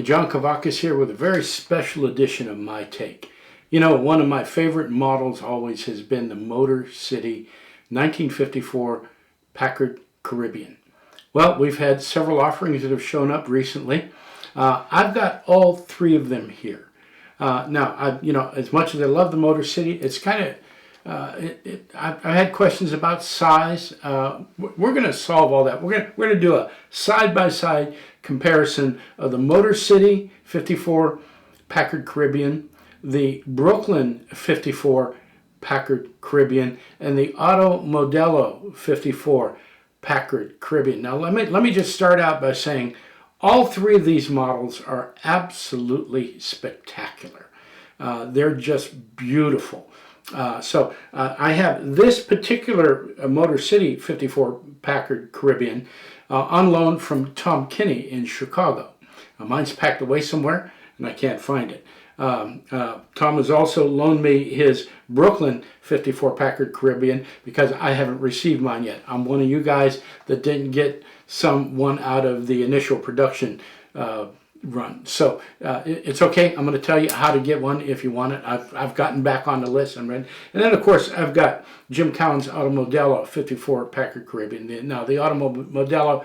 John Kavakis here with a very special edition of My Take. You know, one of my favorite models always has been the Motor City 1954 Packard Caribbean. Well, we've had several offerings that have shown up recently. I've got all three of them here. As much as I love the Motor City, it's kind of I've had questions about size. We're going to solve all that. We're going to do a side-by-side comparison of the Motor City 54 Packard Caribbean, the Brooklin 54 Packard Caribbean, and the Automodello 54 Packard Caribbean. Now let me just start out by saying all three of these models are absolutely spectacular. They're just beautiful. I have this particular Motor City 54 Packard Caribbean on loan from Tom Kinney in Chicago. Mine's packed away somewhere and I can't find it. Tom has also loaned me his Brooklin 54 Packard Caribbean because I haven't received mine yet. I'm one of you guys that didn't get one out of the initial production run. So it's okay. I'm going to tell you how to get one if you want it. I've gotten back on the list. I'm ready. And then, of course, I've got Jim Cowan's Automodello 54 Packard Caribbean. Now, the Automodello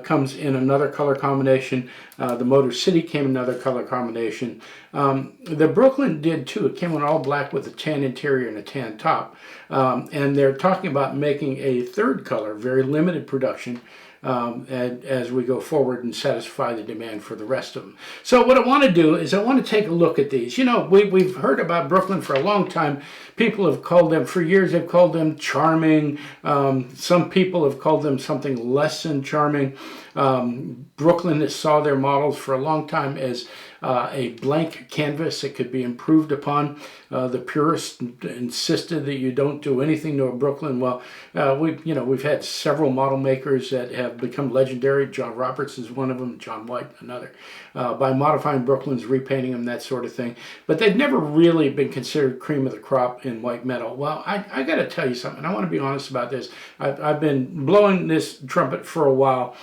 comes in another color combination. The Motor City came in another color combination. The Brooklyn did too. It came in all black with a tan interior and a tan top. And they're talking about making a third color, very limited production, as we go forward and satisfy the demand for the rest of them. So what I want to do is I want to take a look at these. You know, we've heard about Brooklyn for a long time. People have called them, for years they've called them charming. Some people have called them something less than charming. Brooklyn saw their models for a long time as a blank canvas that could be improved upon. The purists insisted that you don't do anything to a Brooklyn. Well, we've had several model makers that have become legendary. John Roberts is one of them, John White another, by modifying Brooklyns, repainting them, that sort of thing. But they've never really been considered cream of the crop in white metal. Well, I got to tell you something. I want to be honest about this. I've been blowing this trumpet for a while.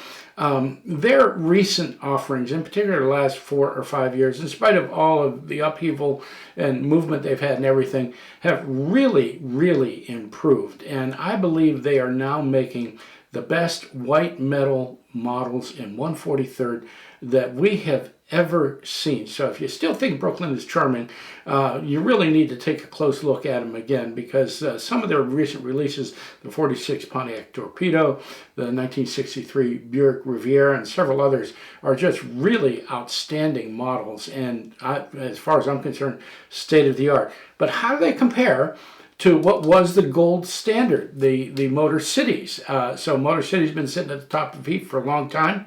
Their recent offerings, in particular the last 4 or 5 years, in spite of all of the upheaval and movement they've had and everything, have really, really improved. And I believe they are now making the best white metal models in 1/43 that we have ever seen. So if you still think Brooklyn is charming, you really need to take a close look at them again, because some of their recent releases, the 46 Pontiac Torpedo, the 1963 Buick Riviera, and several others, are just really outstanding models, and as far as I'm concerned, state of the art. But how do they compare to what was the gold standard, the Motor Cities? So Motor City's been sitting at the top of the heap for a long time.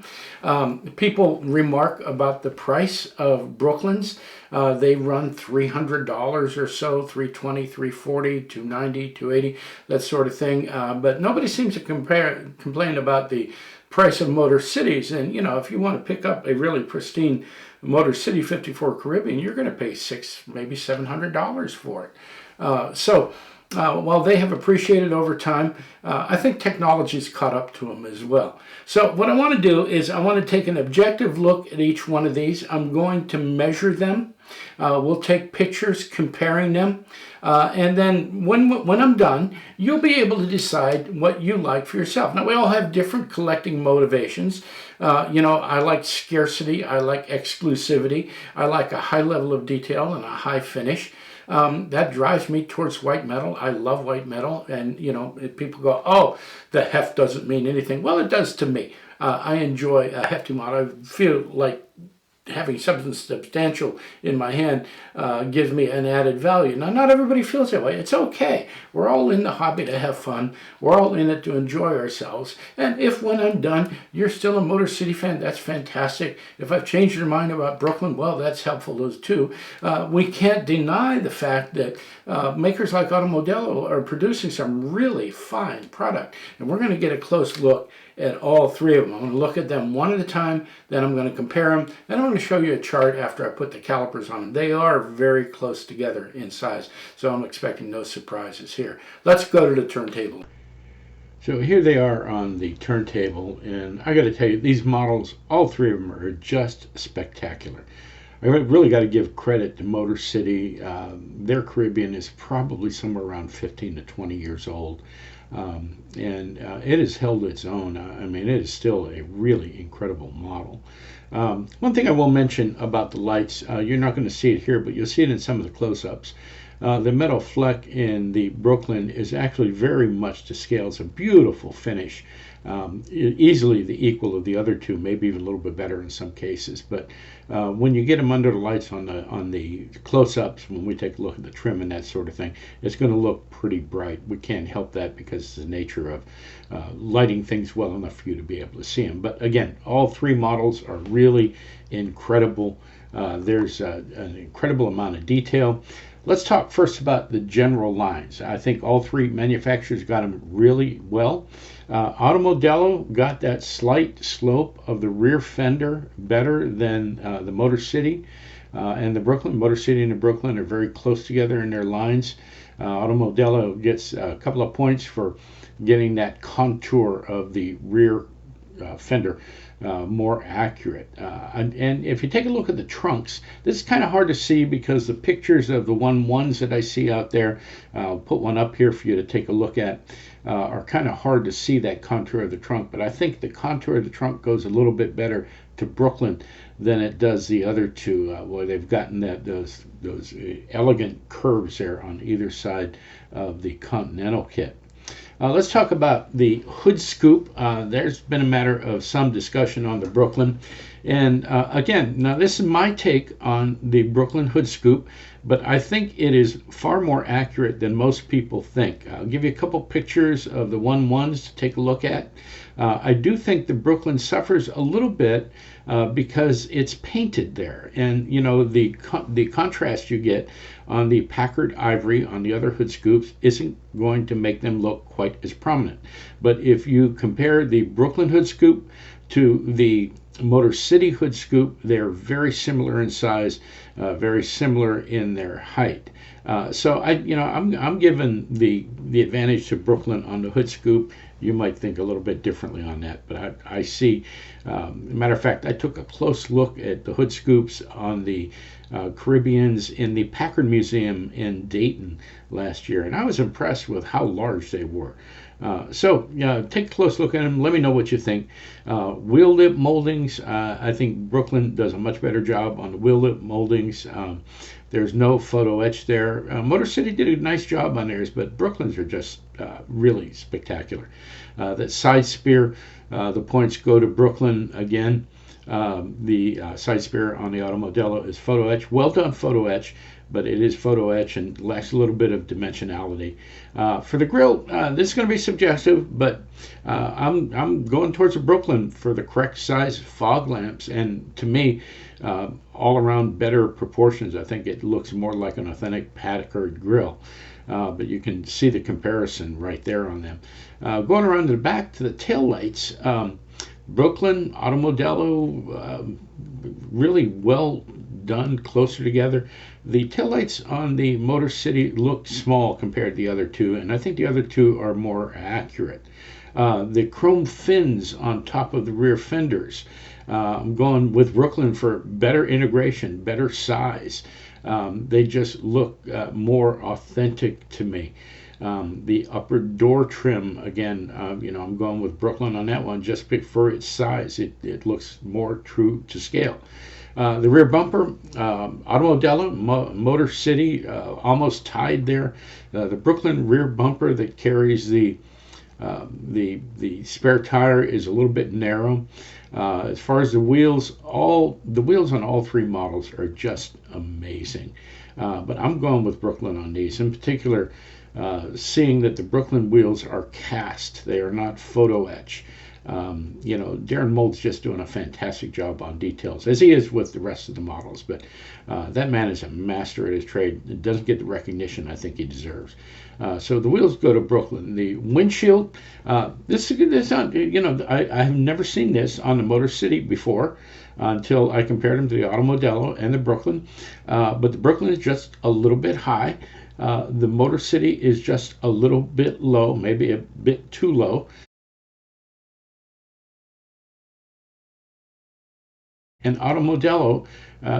People remark about the price of Brooklyns. They run $300 or so, $320, $340, $290, $280, that sort of thing. But nobody seems to complain about the price of Motor Cities. And, you know, if you want to pick up a really pristine Motor City 54 Caribbean, you're going to pay $600, maybe $700 for it. While they have appreciated over time, I think technology's caught up to them as well. So what I want to do is I want to take an objective look at each one of these. I'm going to measure them. We'll take pictures comparing them. And then when I'm done, you'll be able to decide what you like for yourself. Now, we all have different collecting motivations. I like scarcity. I like exclusivity. I like a high level of detail and a high finish. That drives me towards white metal. I love white metal. And, if people go, oh, the heft doesn't mean anything. Well, it does to me. I enjoy a hefty model. I feel like having something substantial in my hand gives me an added value. Now, not everybody feels that way. It's okay. We're all in the hobby to have fun. We're all in it to enjoy ourselves. And if when I'm done, you're still a Motor City fan, that's fantastic. If I've changed your mind about Brooklyn, well, that's helpful, those too. We can't deny the fact that makers like Automodello are producing some really fine product. And we're going to get a close look at all three of them. I'm going to look at them one at a time, then I'm going to compare them, then I'm going to show you a chart after I put the calipers on them. They are very close together in size, so I'm expecting no surprises here. Let's go to the turntable. So here they are on the turntable, and I got to tell you, these models, all three of them are just spectacular. I really got to give credit to Motor City. Their Caribbean is probably somewhere around 15 to 20 years old, and it has held its own. I mean, it is still a really incredible model. One thing I will mention about the lights, you're not going to see it here, but you'll see it in some of the close-ups. The metal fleck in the Brooklyn is actually very much to scale. It's a beautiful finish, easily the equal of the other two, maybe even a little bit better in some cases. But when you get them under the lights on the close-ups, when we take a look at the trim and that sort of thing, it's going to look pretty bright. We can't help that because it's the nature of lighting things well enough for you to be able to see them. But again, all three models are really incredible. There's an incredible amount of detail. Let's talk first about the general lines. I think all three manufacturers got them really well. Automodello got that slight slope of the rear fender better than the Motor City and the Brooklyn. Motor City and the Brooklyn are very close together in their lines. Automodello gets a couple of points for getting that contour of the rear fender more accurate. And if you take a look at the trunks, this is kind of hard to see because the pictures of the 1.1s that I see out there, I'll put one up here for you to take a look at, are kind of hard to see that contour of the trunk. But I think the contour of the trunk goes a little bit better to Brooklyn than it does the other two, where they've gotten those elegant curves there on either side of the Continental kit. Let's talk about the hood scoop. There's been a matter of some discussion on the Brooklyn. And again, now this is my take on the Brooklyn hood scoop, but I think it is far more accurate than most people think. I'll give you a couple pictures of the 1.1s to take a look at. I do think the Brooklyn suffers a little bit because it's painted there. And, you know, the contrast you get on the Packard ivory on the other hood scoops isn't going to make them look quite as prominent. But if you compare the Brooklyn hood scoop to the Motor City hood scoop, they're very similar in size, very similar in their height. So I'm giving the advantage to Brooklyn on the hood scoop. You might think a little bit differently on that, but I see. Matter of fact, I took a close look at the hood scoops on the Caribbeans in the Packard Museum in Dayton last year, and I was impressed with how large they were. So take a close look at them. Let me know what you think. Wheel lip moldings, I think Brooklyn does a much better job on the wheel lip moldings. There's no photo etch there. Motor City did a nice job on theirs, but Brooklyn's are just really spectacular. That side spear, the points go to Brooklyn again. The side spear on the Automodello is photo etch. Well done photo etch, but it is photo etch and lacks a little bit of dimensionality. For the grill, this is going to be subjective, but I'm going towards the Brooklyn for the correct size fog lamps, and to me, all around better proportions. I think it looks more like an authentic Packard grill. But you can see the comparison right there on them. Going around to the back to the tail lights, Brooklyn, Automodello, really well done, closer together. The taillights on the Motor City look small compared to the other two, and I think the other two are more accurate. The chrome fins on top of the rear fenders, I'm going with Brooklyn for better integration, better size. They just look more authentic to me. The upper door trim, again, I'm going with Brooklyn on that one just for its size. It looks more true to scale. The rear bumper, Automodello, Motor City, almost tied there. The Brooklyn rear bumper that carries the spare tire is a little bit narrow. As far as the wheels on all three models are just amazing. But I'm going with Brooklyn on these. In particular, seeing that the Brooklyn wheels are cast. They are not photo etch. Darren Mold's just doing a fantastic job on details, as he is with the rest of the models. But that man is a master at his trade and doesn't get the recognition I think he deserves. So the wheels go to Brooklyn. The windshield, I have never seen this on the Motor City before until I compared them to the Automodello and the Brooklyn. But the Brooklyn is just a little bit high. The Motor City is just a little bit low, maybe a bit too low. And Automodello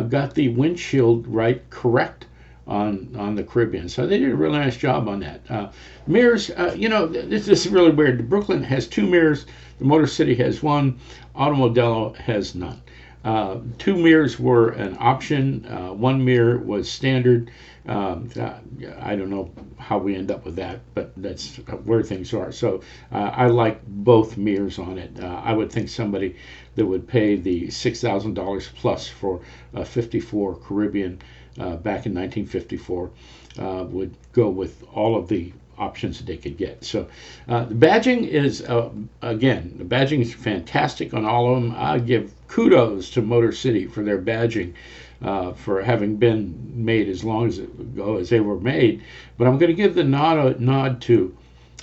got the windshield right correct on the Caribbean. So they did a really nice job on that. Mirrors, this is really weird. The Brooklyn has two mirrors. The Motor City has one. Automodello has none. Two mirrors were an option. One mirror was standard. I don't know how we end up with that, but that's where things are. So I like both mirrors on it. I would think somebody that would pay the $6,000 plus for a 54 Caribbean back in 1954 would go with all of the options that they could get. So the badging is, again, the badging is fantastic on all of them. I give kudos to Motor City for their badging, for having been made as long as ago as they were made. But I'm going to give the nod to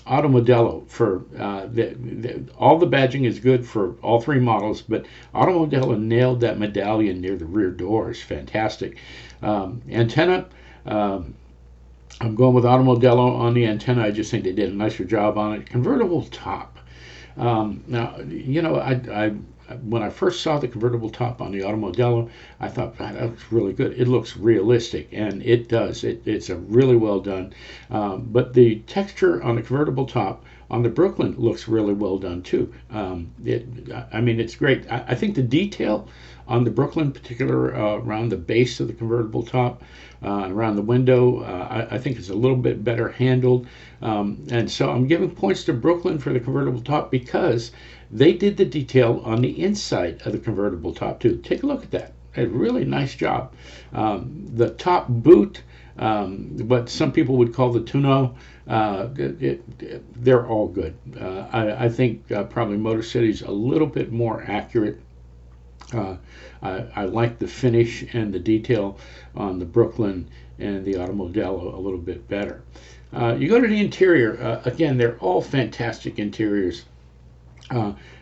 Automodello for all the badging is good for all three models, but Automodello nailed that medallion near the rear door. It's fantastic. Antenna, I'm going with Automodello on the antenna. I just think they did a nicer job on it. Convertible top. Now, when I first saw the convertible top on the Automodello, I thought, that looks really good. It looks realistic, and it does. It's a really well done. But the texture on the convertible top on the Brooklyn looks really well done too. It's great. I think the detail on the Brooklyn, particular around the base of the convertible top, around the window, I think it's a little bit better handled. And so I'm giving points to Brooklyn for the convertible top because they did the detail on the inside of the convertible top too. Take a look at that. A really nice job. The top boot, what some people would call the tonneau, they're all good. I think probably Motor City's a little bit more accurate. I like the finish and the detail on the Brooklyn and the Automodello a little bit better. You go to the interior, again, they're all fantastic interiors.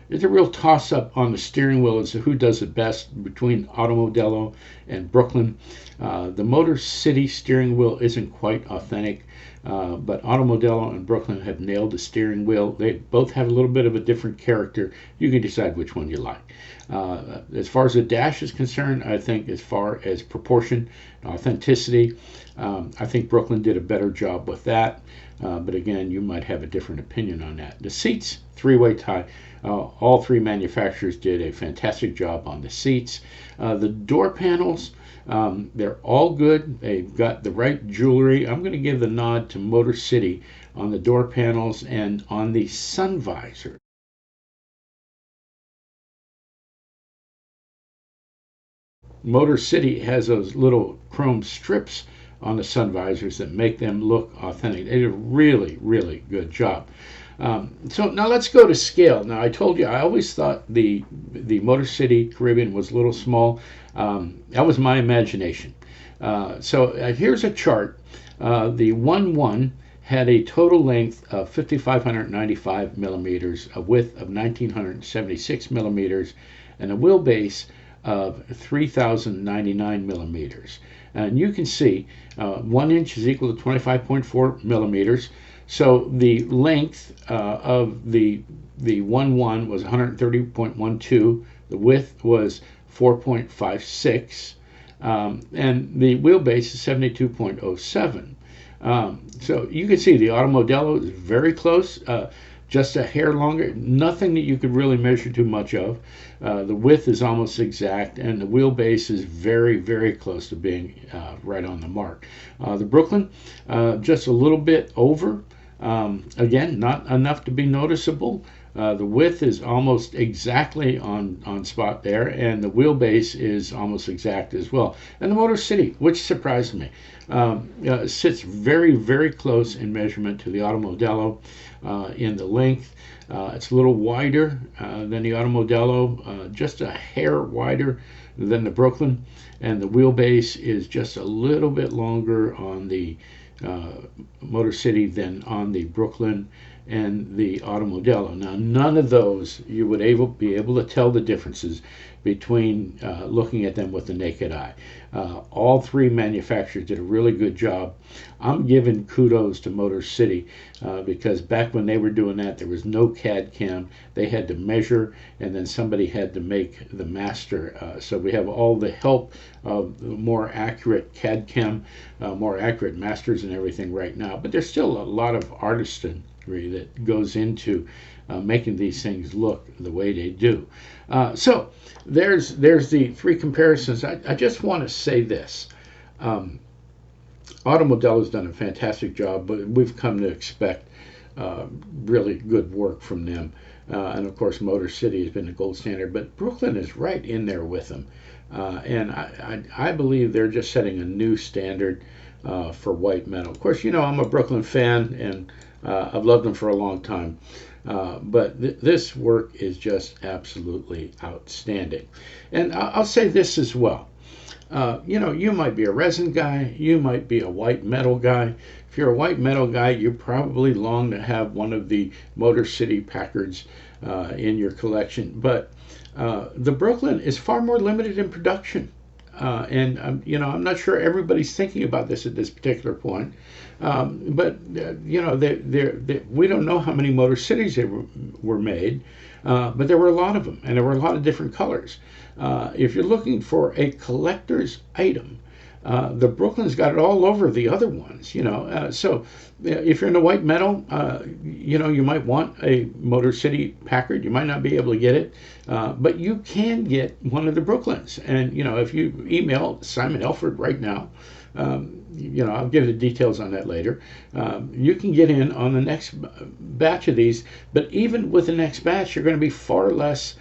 There's a real toss-up on the steering wheel as to who does it best between Automodello and Brooklyn. The Motor City steering wheel isn't quite authentic, but Automodello and Brooklyn have nailed the steering wheel. They both have a little bit of a different character. You can decide which one you like. As far as the dash is concerned, I think as far as proportion, authenticity, I think Brooklyn did a better job with that. But again, you might have a different opinion on that. The seats, three-way tie. All three manufacturers did a fantastic job on the seats. The door panels, they're all good. They've got the right jewelry. I'm going to give the nod to Motor City on the door panels and on the sun visor. Motor City has those little chrome strips on the sun visors that make them look authentic. They did a really, really good job. So now let's go to scale. Now I told you I always thought the Motor City Caribbean was a little small. That was my imagination. So here's a chart. The 1.1 had a total length of 5,595 millimeters, a width of 1,976 millimeters, and a wheelbase of 3,099 millimeters. And you can see 1 inch is equal to 25.4 millimeters. So the length of the 1.1 was 130.12. The width was 4.56. And the wheelbase is 72.07. So you can see the Automodello is very close, just a hair longer, nothing that you could really measure too much of. The width is almost exact, and the wheelbase is very, very close to being right on the mark. The Brooklyn, just a little bit over. Again, not enough to be noticeable. The width is almost exactly on spot there, and the wheelbase is almost exact as well. And the Motor City, which surprised me, sits very, very close in measurement to the Automodello in the length. It's a little wider than the Automodello, just a hair wider than the Brooklyn, and the wheelbase is just a little bit longer on the Motor City than on the Brooklyn, and the Automodello. Now, none of those you would be able to tell the differences between looking at them with the naked eye. All three manufacturers did a really good job. I'm giving kudos to Motor City because back when they were doing that, there was no CAD CAM. They had to measure, and then somebody had to make the master. So we have all the help of more accurate CAD CAM, more accurate masters and everything right now. But there's still a lot of artistry that goes into making these things look the way they do. So there's the three comparisons. I just want to say this. Automodello's done a fantastic job, but we've come to expect really good work from them. And of course, Motor City has been the gold standard, but Brooklin is right in there with them. And I believe they're just setting a new standard for white metal. Of course, you know, I'm a Brooklin fan, and I've loved them for a long time. But this work is just absolutely outstanding. And I'll say this as well. You know, you might be a resin guy, you might be a white metal guy. If you're a white metal guy, you probably long to have one of the Motor City Packards in your collection. But the Brooklin is far more limited in production. You know, I'm not sure everybody's thinking about this at this particular point. But you know, we don't know how many Motor Cities were made, but there were a lot of them, and there were a lot of different colors. If you're looking for a collector's item, the Brooklyn's got it all over the other ones, you know. So if you're into white metal, you know, you might want a Motor City Packard. You might not be able to get it, but you can get one of the Brooklyns. And, you know, if you email Simon Elford right now, you know, I'll give the details on that later. You can get in on the next batch of these, but even with the next batch, you're going to be far less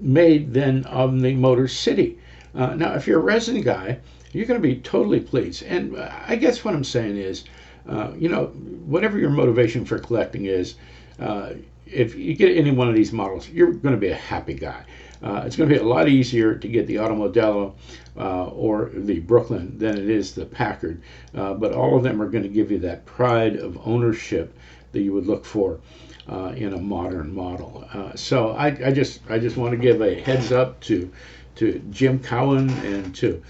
made than on the Motor City. Now, if you're a resin guy, you're going to be totally pleased. And I guess what I'm saying is, you know, whatever your motivation for collecting is, if you get any one of these models, you're going to be a happy guy. It's going to be a lot easier to get the Automodello or the Brooklyn than it is the Packard. But all of them are going to give you that pride of ownership that you would look for in a modern model. So I just want to give a heads up to Jim Cowan and to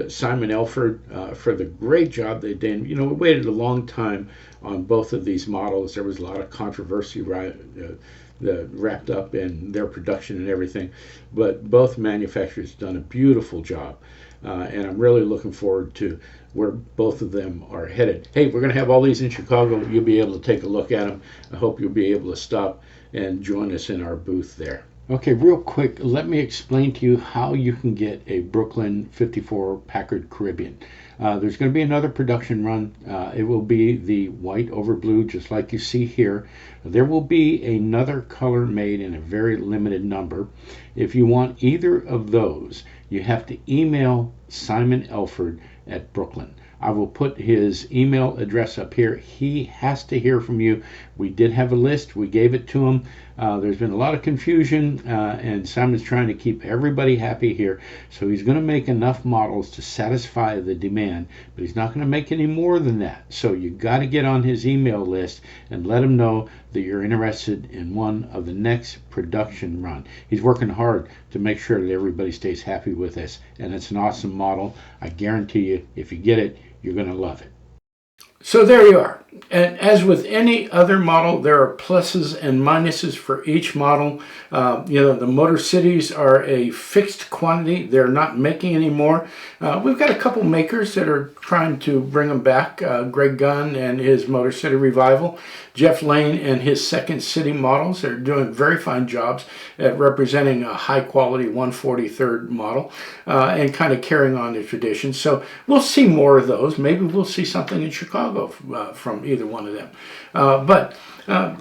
Simon Elford for the great job they did. You know, we waited a long time on both of these models. There was a lot of controversy wrapped up in their production and everything, but both manufacturers done a beautiful job, and I'm really looking forward to where both of them are headed. Hey, we're going to have all these in Chicago. You'll be able to take a look at them. I hope you'll be able to stop and join us in our booth there. Okay, real quick, let me explain to you how you can get a Brooklyn 54 Packard Caribbean. There's going to be another production run. It will be the white over blue, just like you see here. There will be another color made in a very limited number. If you want either of those, you have to email Simon Elford at Brooklyn. I will put his email address up here. He has to hear from you. We did have a list. We gave it to him. There's been a lot of confusion, and Simon's trying to keep everybody happy here. So he's going to make enough models to satisfy the demand, but he's not going to make any more than that. So you got to get on his email list and let him know that you're interested in one of the next production run. He's working hard to make sure that everybody stays happy with this, and it's an awesome model. I guarantee you, if you get it, you're going to love it. So there you are. And as with any other model, there are pluses and minuses for each model. You know, the Motor Cities are a fixed quantity. They're not making any more. We've got a couple makers that are trying to bring them back. Greg Gunn and his Motor City Revival. Jeff Lane and his Second City models are doing very fine jobs at representing a high quality 143rd model and kind of carrying on the tradition. So we'll see more of those. Maybe we'll see something in Chicago from either one of them. But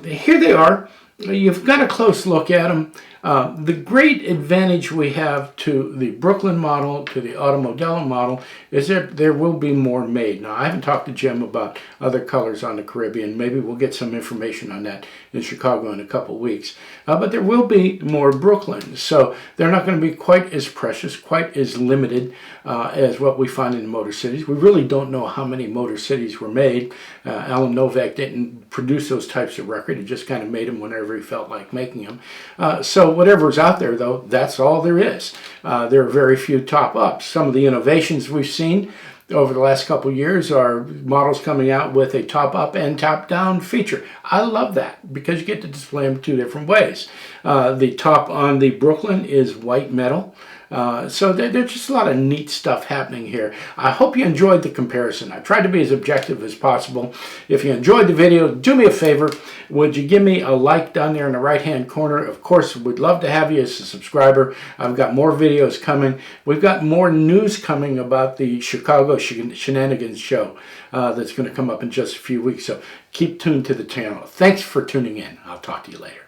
here they are. You've got a close look at them. The great advantage we have to the Brooklin model, to the Automodello model, is that there will be more made. Now, I haven't talked to Jim about other colors on the Caribbean. Maybe we'll get some information on that in Chicago in a couple weeks. But there will be more Brooklyn, so they're not going to be quite as precious, quite as limited as what we find in the Motor Cities. We really don't know how many Motor Cities were made. Alan Novak didn't produce those types of records. He just kind of made them whenever he felt like making them. So whatever's out there, though, that's all there is. There are very few top-ups. Some of the innovations we've seen over the last couple of years are models coming out with a top-up and top-down feature. I love that because you get to display them two different ways. The top on the Brooklyn is white metal. So there's just a lot of neat stuff happening here. I hope you enjoyed the comparison. I tried to be as objective as possible. If you enjoyed the video, do me a favor. Would you give me a like down there in the right-hand corner? Of course, we'd love to have you as a subscriber. I've got more videos coming. We've got more news coming about the Chicago Shenanigans show that's going to come up in just a few weeks. So keep tuned to the channel. Thanks for tuning in. I'll talk to you later.